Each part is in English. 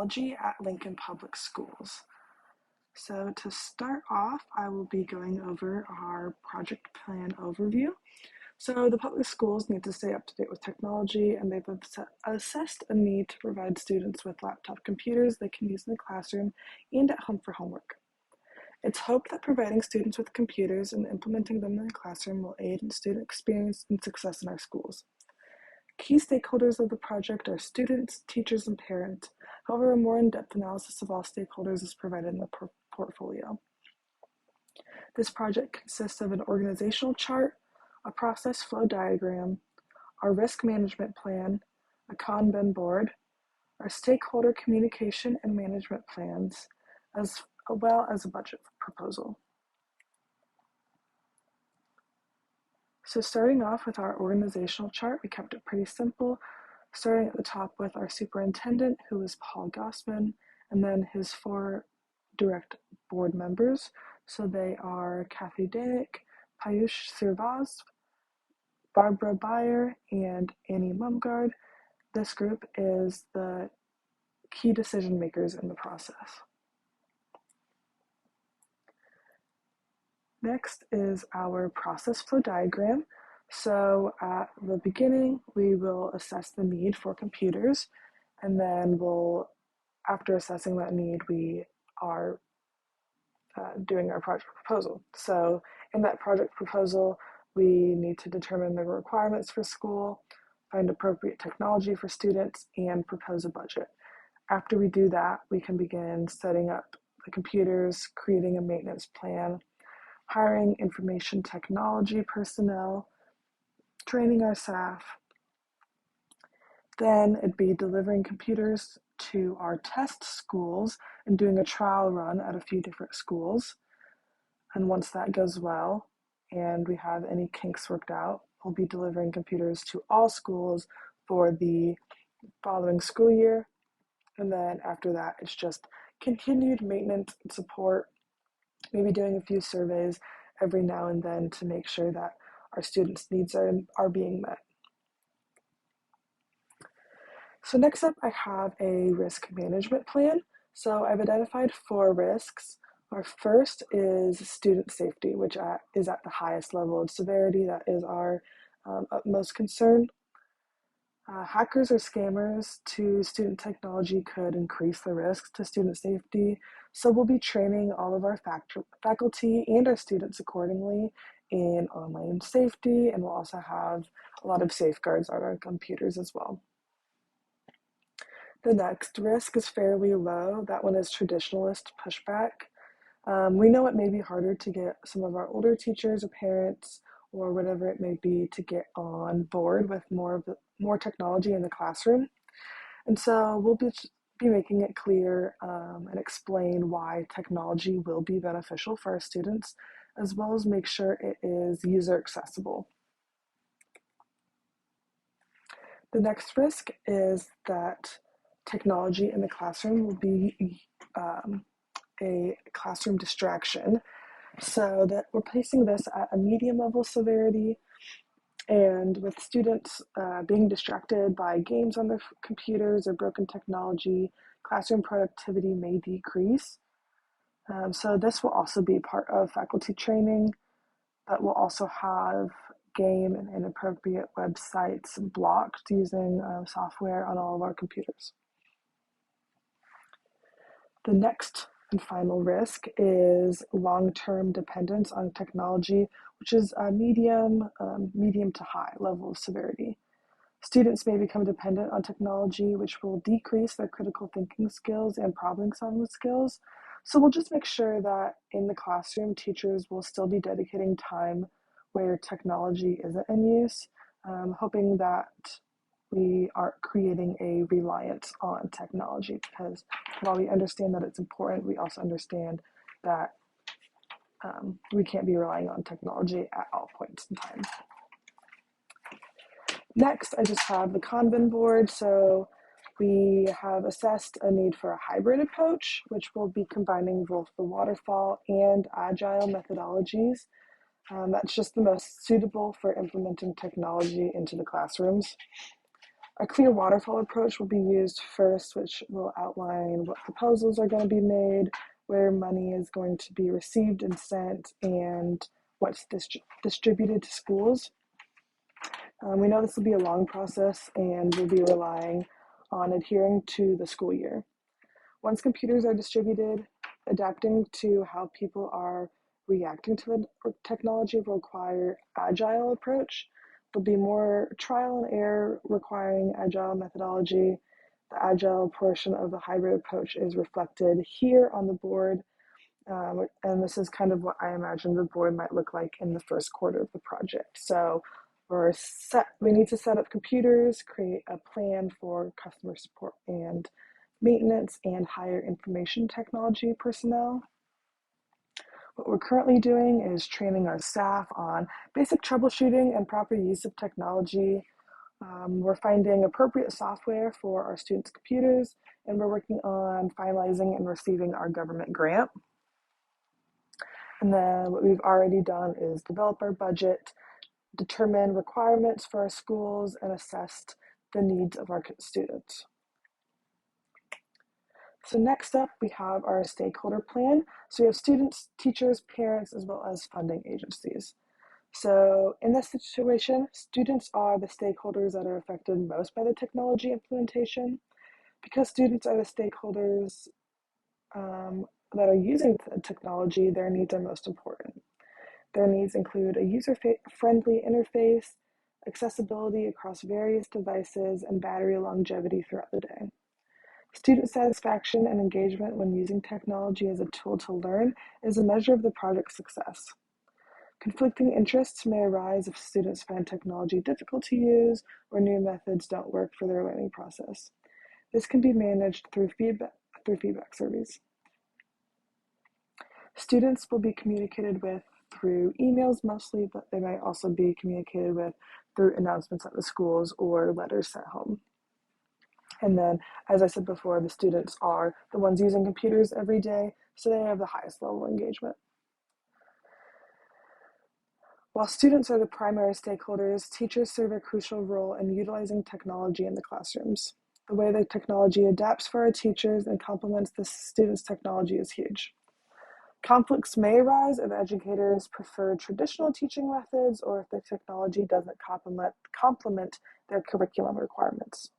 technology at Lincoln Public Schools. So to start off, I will be going over our project plan overview. So the public schools need to stay up to date with technology, and they've assessed a need to provide students with laptop computers they can use in the classroom and at home for homework. It's hoped that providing students with computers and implementing them in the classroom will aid in student experience and success in our schools. Key stakeholders of the project are students, teachers, and parents. However, a more in-depth analysis of all stakeholders is provided in the portfolio. This project consists of an organizational chart, a process flow diagram, our risk management plan, a Kanban board, our stakeholder communication and management plans, as well as a budget proposal. So starting off with our organizational chart, we kept it pretty simple, starting at the top with our superintendent, who is Paul Gossman, and then his 4 direct board members. So they are Kathy Danick, Payush Sirvaz, Barbara Beyer, and Annie Mumgard. This group is the key decision makers in the process. Next is our process flow diagram. So at the beginning, we will assess the need for computers, and then after assessing that need, we are doing our project proposal. So in that project proposal, we need to determine the requirements for school, find appropriate technology for students, and propose a budget. After we do that, we can begin setting up the computers, creating a maintenance plan, hiring information technology personnel, training our staff. Then it'd be delivering computers to our test schools and doing a trial run at a few different schools. And once that goes well and we have any kinks worked out, we'll be delivering computers to all schools for the following school year. And then after that, it's just continued maintenance and support, maybe doing a few surveys every now and then to make sure that our students' needs are being met. So next up, I have a risk management plan. So I've identified 4 risks. Our first is student safety, which is at the highest level of severity. That is our utmost concern. Hackers or scammers to student technology could increase the risks to student safety. So we'll be training all of our faculty and our students accordingly in online safety, and we'll also have a lot of safeguards on our computers as well. The next risk is fairly low. That one is traditionalist pushback. We know it may be harder to get some of our older teachers or parents or whatever it may be to get on board with more technology in the classroom. And so we'll be making it clear and explain why technology will be beneficial for our students, as well as make sure it is user accessible. The next risk is that technology in the classroom will be a classroom distraction. So that we're placing this at a medium level severity, and with students being distracted by games on their computers or broken technology, classroom productivity may decrease. So this will also be part of faculty training, but we'll also have game and inappropriate websites blocked using software on all of our computers. The next and final risk is long-term dependence on technology, which is a medium to high level of severity. Students may become dependent on technology, which will decrease their critical thinking skills and problem-solving skills. So we'll just make sure that in the classroom, teachers will still be dedicating time where technology isn't in use, hoping that we aren't creating a reliance on technology, because while we understand that it's important, we also understand that we can't be relying on technology at all points in time. Next, I just have the Kanban board. So we have assessed a need for a hybrid approach, which will be combining both the waterfall and agile methodologies. That's just the most suitable for implementing technology into the classrooms. A clear waterfall approach will be used first, which will outline what proposals are going to be made, where money is going to be received and sent, and what's distributed to schools. We know this will be a long process and we'll be relying on adhering to the school year. Once computers are distributed, adapting to how people are reacting to the technology will require agile approach. There'll be more trial and error requiring agile methodology. The agile portion of the hybrid approach is reflected here on the board. And this is kind of what I imagine the board might look like in the first quarter of the project. So we need to set up computers, create a plan for customer support and maintenance, and hire information technology personnel. What we're currently doing is training our staff on basic troubleshooting and proper use of technology. We're finding appropriate software for our students' computers, and we're working on finalizing and receiving our government grant. And then what we've already done is develop our budget, determine requirements for our schools, and assessed the needs of our students. So next up, we have our stakeholder plan. So we have students, teachers, parents, as well as funding agencies. So in this situation, students are the stakeholders that are affected most by the technology implementation. Because students are the stakeholders that are using the technology, their needs are most important. Their needs include a user-friendly interface, accessibility across various devices, and battery longevity throughout the day. Student satisfaction and engagement when using technology as a tool to learn is a measure of the project's success. Conflicting interests may arise if students find technology difficult to use or new methods don't work for their learning process. This can be managed through feedback surveys. Students will be communicated with through emails mostly, but they might also be communicated with through announcements at the schools or letters sent home. And then, as I said before, the students are the ones using computers every day, so they have the highest level of engagement. While students are the primary stakeholders, teachers serve a crucial role in utilizing technology in the classrooms. The way the technology adapts for our teachers and complements the students' technology is huge. Conflicts may arise if educators prefer traditional teaching methods or if the technology doesn't complement their curriculum requirements.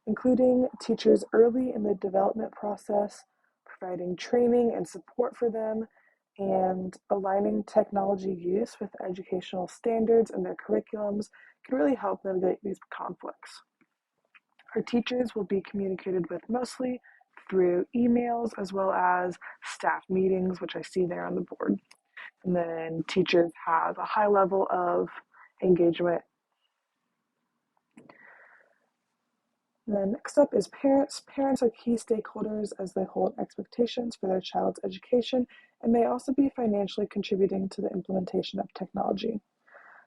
Including teachers early in the development process, providing training and support for them, and aligning technology use with educational standards and their curriculums can really help mitigate these conflicts. Our teachers will be communicated with mostly through emails as well as staff meetings, which I see there on the board. And then teachers have a high level of engagement. And then next up is parents. Parents are key stakeholders as they hold expectations for their child's education and may also be financially contributing to the implementation of technology.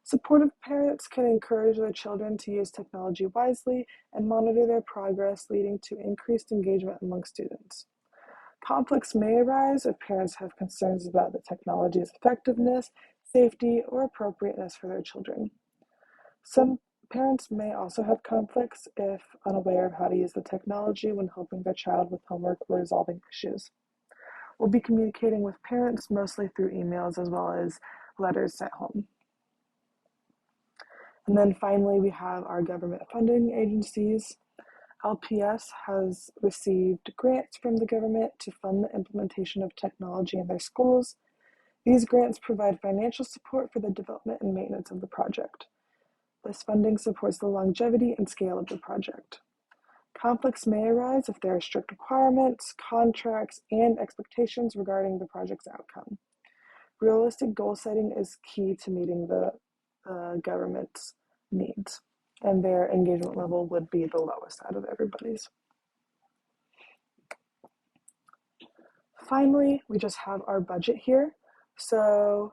Supportive parents can encourage their children to use technology wisely and monitor their progress, leading to increased engagement among students. Conflicts may arise if parents have concerns about the technology's effectiveness, safety, or appropriateness for their children. Some parents may also have conflicts if unaware of how to use the technology when helping their child with homework or resolving issues. We'll be communicating with parents mostly through emails as well as letters sent home. And then finally, we have our government funding agencies. LPS has received grants from the government to fund the implementation of technology in their schools. These grants provide financial support for the development and maintenance of the project. This funding supports the longevity and scale of the project. Conflicts may arise if there are strict requirements, contracts, and expectations regarding the project's outcome. Realistic goal setting is key to meeting the government's needs, and their engagement level would be the lowest out of everybody's. Finally, we just have our budget here. So,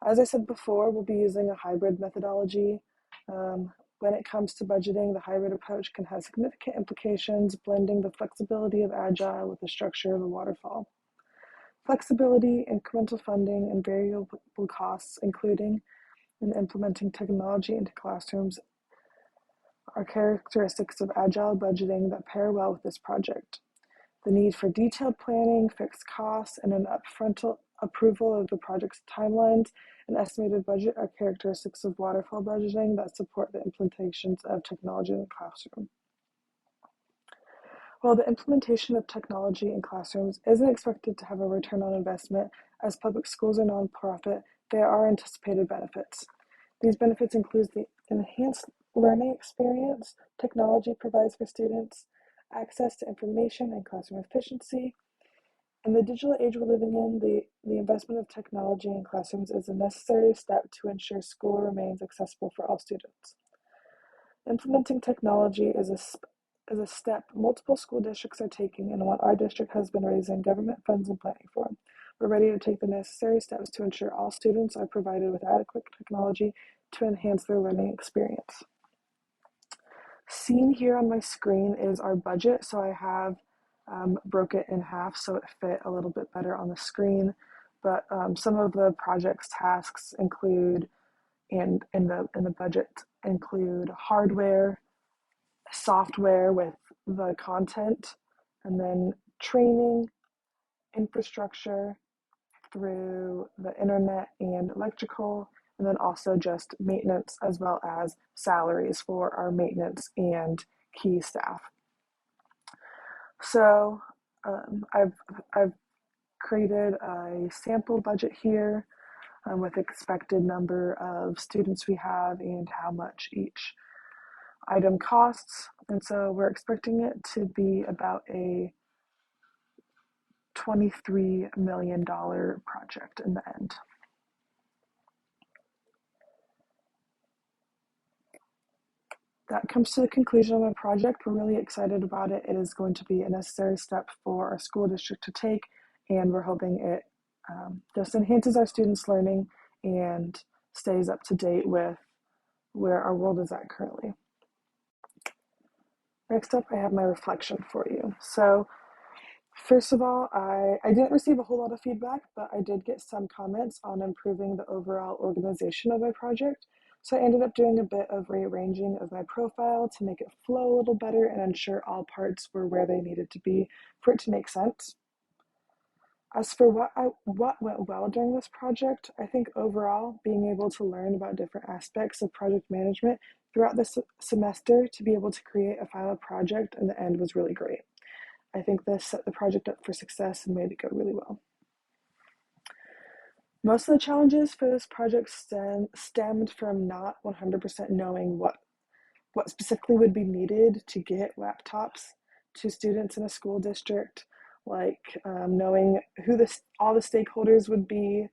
as I said before, we'll be using a hybrid methodology. When it comes to budgeting, the hybrid approach can have significant implications, blending the flexibility of Agile with the structure of a waterfall. Flexibility, incremental funding, and variable costs, including in implementing technology into classrooms, are characteristics of agile budgeting that pair well with this project. The need for detailed planning, fixed costs, and an upfront approval of the project's timelines and estimated budget are characteristics of waterfall budgeting that support the implementations of technology in the classroom. While the implementation of technology in classrooms isn't expected to have a return on investment, as public schools are nonprofit, there are anticipated benefits. These benefits include the enhanced learning experience technology provides for students, access to information and classroom efficiency. In the digital age we're living in, the investment of technology in classrooms is a necessary step to ensure school remains accessible for all students. Implementing technology is a step multiple school districts are taking and what our district has been raising government funds and planning for. We're ready to take the necessary steps to ensure all students are provided with adequate technology to enhance their learning experience. Seen here on my screen is our budget, so I have broke it in half so it fit a little bit better on the screen. But some of the project's tasks include, in the budget, include hardware, software with the content, and then training, infrastructure through the internet and electrical, and then also just maintenance as well as salaries for our maintenance and key staff. So I've created a sample budget here with expected number of students we have and how much each item costs. And so we're expecting it to be about a $23 million project in the end. That comes to the conclusion of our project. We're really excited about it. It is going to be a necessary step for our school district to take, and we're hoping it just enhances our students' learning and stays up to date with where our world is at currently. Next up, I have my reflection for you. So first of all, I didn't receive a whole lot of feedback, but I did get some comments on improving the overall organization of my project. So I ended up doing a bit of rearranging of my profile to make it flow a little better and ensure all parts were where they needed to be for it to make sense. As for what went well during this project, I think overall being able to learn about different aspects of project management throughout the semester to be able to create a final project in the end was really great. I think this set the project up for success and made it go really well. Most of the challenges for this project stemmed from not 100% knowing what specifically would be needed to get laptops to students in a school district, like knowing who all the stakeholders would be,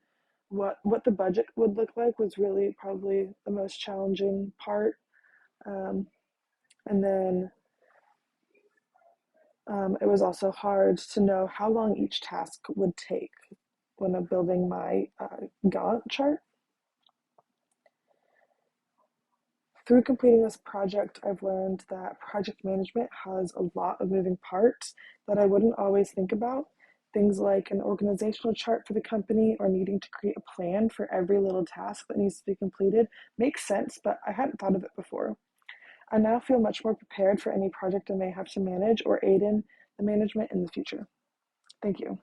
what the budget would look like was really probably the most challenging part. And then it was also hard to know how long each task would take when I'm building my Gantt chart. Through completing this project, I've learned that project management has a lot of moving parts that I wouldn't always think about. Things like an organizational chart for the company or needing to create a plan for every little task that needs to be completed makes sense, but I hadn't thought of it before. I now feel much more prepared for any project I may have to manage or aid in the management in the future. Thank you.